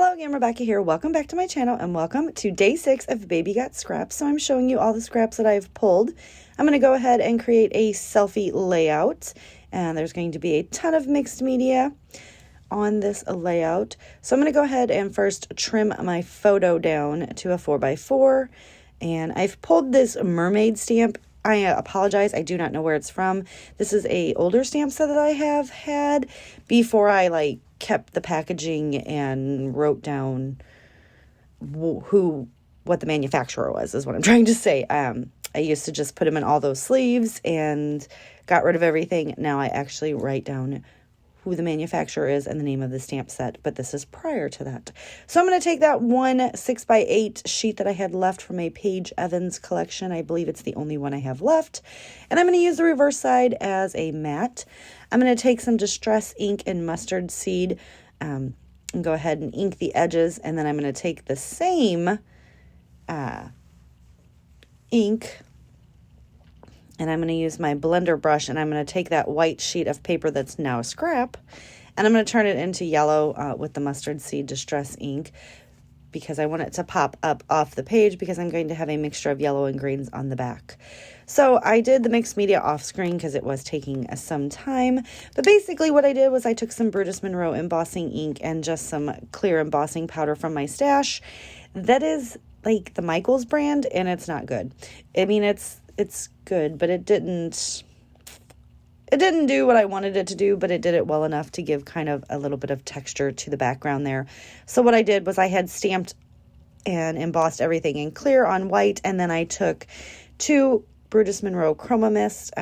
Hello again, Rebecca here. Welcome back to my channel and welcome to day 6 of Baby Got Scraps. So I'm showing you all the scraps that I've pulled. I'm going to go ahead and create a selfie layout, and there's going to be a ton of mixed media on this layout. So I'm going to go ahead and first trim my photo down to a 4x4, and I've pulled this mermaid stamp. I apologize, I do not know where it's from. This is a older stamp set that I have had before I kept the packaging and wrote down what the manufacturer was, is what I'm trying to say. I used to just put them in all those sleeves and got rid of everything. Now I actually write down who the manufacturer is and the name of the stamp set, but this is prior to that. So I'm going to take that one 6x8 sheet that I had left from a Paige Evans collection. I believe it's the only one I have left. And I'm going to use the reverse side as a mat. I'm going to take some Distress ink and mustard seed and go ahead and ink the edges. And then I'm going to take the same ink, and I'm going to use my blender brush, and I'm going to take that white sheet of paper that's now scrap, and I'm going to turn it into yellow with the mustard seed Distress ink, because I want it to pop up off the page, because I'm going to have a mixture of yellow and greens on the back. So I did the mixed media off screen because it was taking some time, but basically what I did was I took some Brutus Monroe embossing ink and just some clear embossing powder from my stash. That is like the Michaels brand, and it's not good. I mean, it's good, but it didn't do what I wanted it to do, but it did it well enough to give kind of a little bit of texture to the background there. So what I did was I had stamped and embossed everything in clear on white, and then I took two Brutus Monroe Chroma Mist,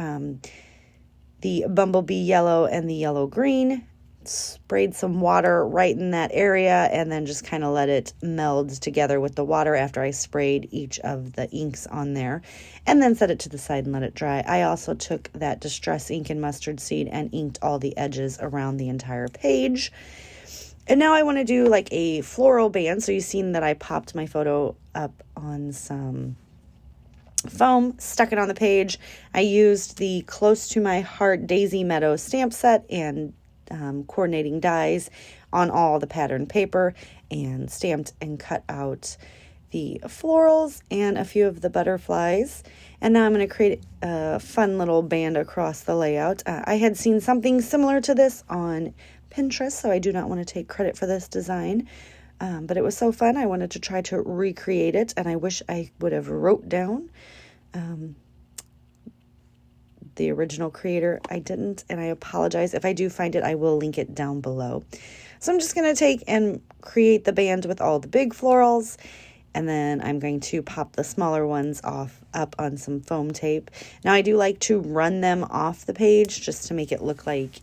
the Bumblebee Yellow and the Yellow Green, sprayed some water right in that area, and then just kind of let it meld together with the water after I sprayed each of the inks on there, and then set it to the side and let it dry. I also took that Distress ink and mustard seed and inked all the edges around the entire page. And now I want to do like a floral band. So you've seen that I popped my photo up on some foam, stuck it on the page. I used the Close to My Heart Daisy Meadows stamp set and coordinating dies on all the pattern paper, and stamped and cut out the florals and a few of the butterflies. And now I'm going to create a fun little band across the layout. I had seen something similar to this on Pinterest, so I do not want to take credit for this design, but it was so fun. I wanted to try to recreate it, and I wish I would have wrote down the original creator. I didn't, and I apologize. If I do find it, I will link it down below. So I'm just going to take and create the band with all the big florals, and then I'm going to pop the smaller ones up on some foam tape. Now I do like to run them off the page just to make it look like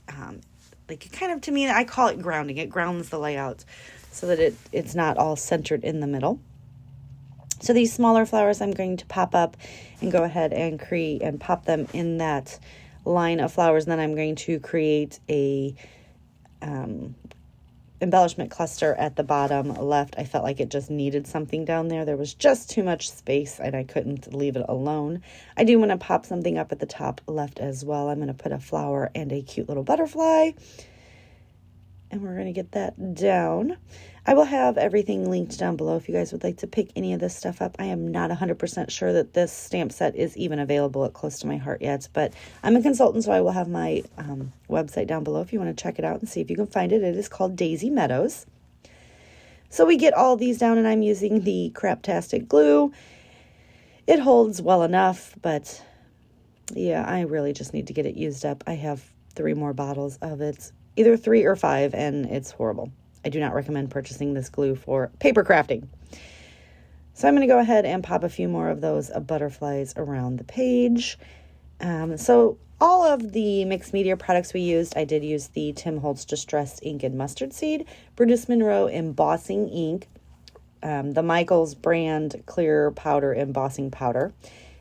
kind of, to me, I call it grounding. It grounds the layout so that it's not all centered in the middle. So these smaller flowers I'm going to pop up and go ahead and create and pop them in that line of flowers. And then I'm going to create a embellishment cluster at the bottom left. I felt like it just needed something down there. There was just too much space and I couldn't leave it alone. I do want to pop something up at the top left as well. I'm going to put a flower and a cute little butterfly. And we're going to get that down. I will have everything linked down below if you guys would like to pick any of this stuff up. I am not 100% sure that this stamp set is even available at Close to My Heart yet, but I'm a consultant, so I will have my website down below if you want to check it out and see if you can find it. It is called Daisy Meadows. So we get all these down, and I'm using the Craptastic glue. It holds well enough, but yeah, I really just need to get it used up. I have 3 more bottles of it. Either 3 or 5, and it's horrible. I do not recommend purchasing this glue for paper crafting. So I'm going to go ahead and pop a few more of those butterflies around the page. So all of the mixed media products we used, I did use the Tim Holtz Distressed Ink and Mustard Seed, Brutus Monroe Embossing Ink, the Michaels brand Clear Powder Embossing Powder,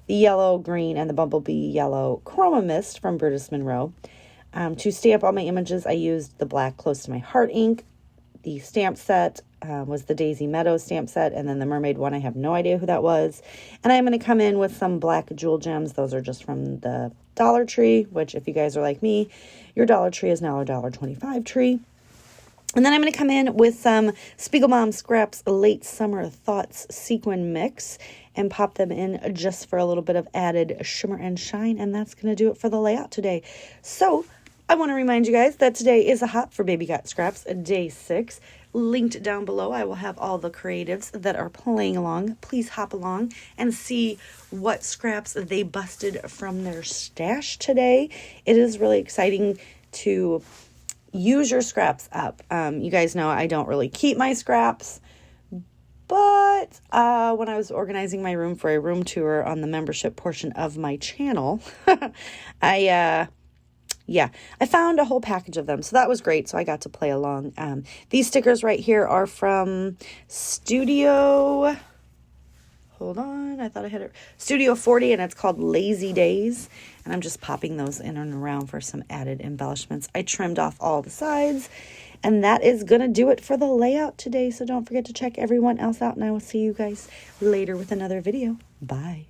the Yellow, Green, and the Bumblebee Yellow Chroma Mist from Brutus Monroe. To stamp all my images, I used the black Close to My Heart ink. The stamp set was the Daisy Meadows stamp set, and then the mermaid one, I have no idea who that was. And I'm going to come in with some black jewel gems. Those are just from the Dollar Tree, which if you guys are like me, your Dollar Tree is now a $1.25 tree. And then I'm going to come in with some Spiegelbaum Scraps Late Summer Thoughts Sequin Mix and pop them in just for a little bit of added shimmer and shine. And that's going to do it for the layout today. So I want to remind you guys that today is a hop for Baby Got Scraps, day 6. Linked down below, I will have all the creatives that are playing along. Please hop along and see what scraps they busted from their stash today. It is really exciting to use your scraps up. You guys know I don't really keep my scraps, but when I was organizing my room for a room tour on the membership portion of my channel, I found a whole package of them. So that was great. So I got to play along. These stickers right here are from Studio 40, and it's called Lazy Days. And I'm just popping those in and around for some added embellishments. I trimmed off all the sides, and that is going to do it for the layout today. So don't forget to check everyone else out, and I will see you guys later with another video. Bye.